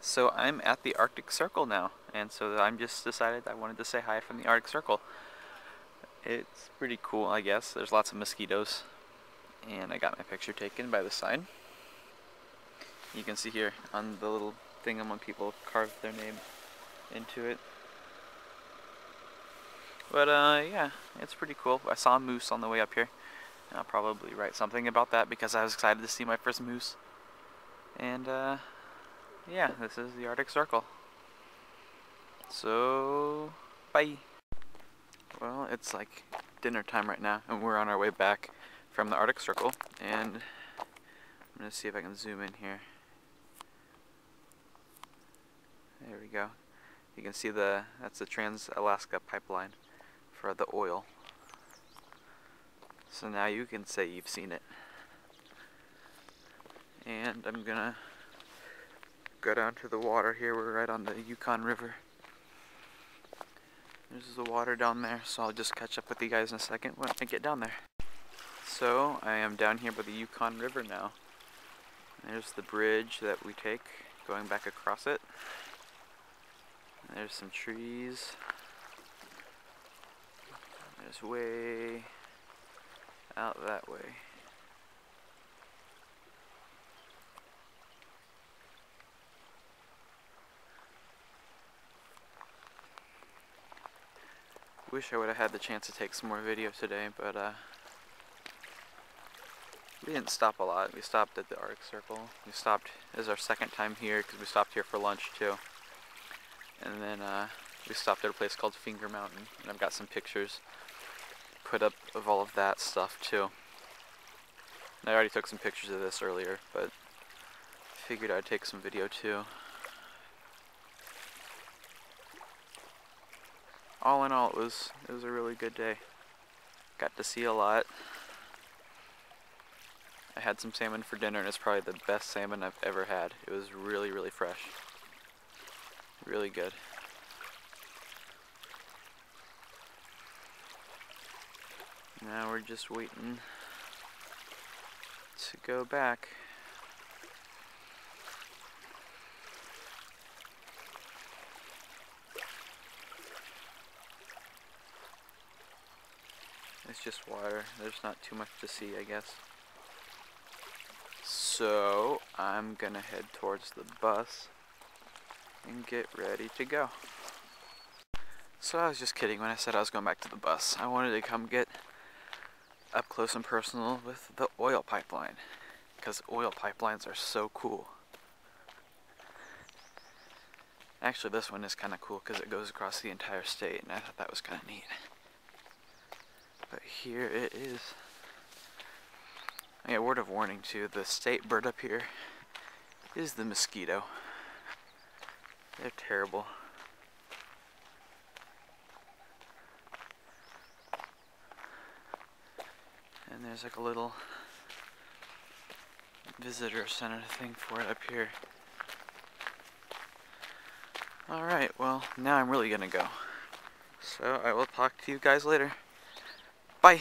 So I'm at the Arctic Circle now, and so I'm just decided I wanted to say hi from the Arctic Circle. It's pretty cool, I guess. There's lots of mosquitoes, and I got my picture taken by the sign. You can see here on the little thing when people carve their name into it. But yeah, it's pretty cool. I saw a moose on the way up here. I'll probably write something about that because I was excited to see my first moose. And yeah, this is the Arctic Circle. So, bye. Well, it's like dinner time right now, and we're on our way back from the Arctic Circle, and I'm gonna see if I can zoom in here. There we go. You can see that's the Trans-Alaska pipeline for the oil. So now you can say you've seen it. And I'm gonna go down to the water here. We're right on the Yukon River. There's the water down there, so I'll just catch up with you guys in a second when I get down there. So I am down here by the Yukon River now. There's the bridge that we take going back across it. There's some trees. There's way out that way. Wish I would have had the chance to take some more video today, but we didn't stop a lot. We stopped at the Arctic Circle. We stopped, this is our second time here because we stopped here for lunch too. And then we stopped at a place called Finger Mountain, and I've got some pictures put up of all of that stuff too. And I already took some pictures of this earlier, but figured I'd take some video too. All in all, it was a really good day. Got to see a lot. I had some salmon for dinner, and it's probably the best salmon I've ever had. It was really, really fresh. Really good. Now we're just waiting to go back. It's just water. There's not too much to see, I guess. So I'm gonna head towards the bus and get ready to go. So I was just kidding when I said I was going back to the bus. I wanted to come get up close and personal with the oil pipeline, because oil pipelines are so cool. Actually, this one is kind of cool because it goes across the entire state, and I thought that was kind of neat. But here it is. A word of warning too, the state bird up here is the mosquito. They're terrible. And there's like a little visitor center thing for it up here. Alright, well, now I'm really gonna go. So I will talk to you guys later. Bye!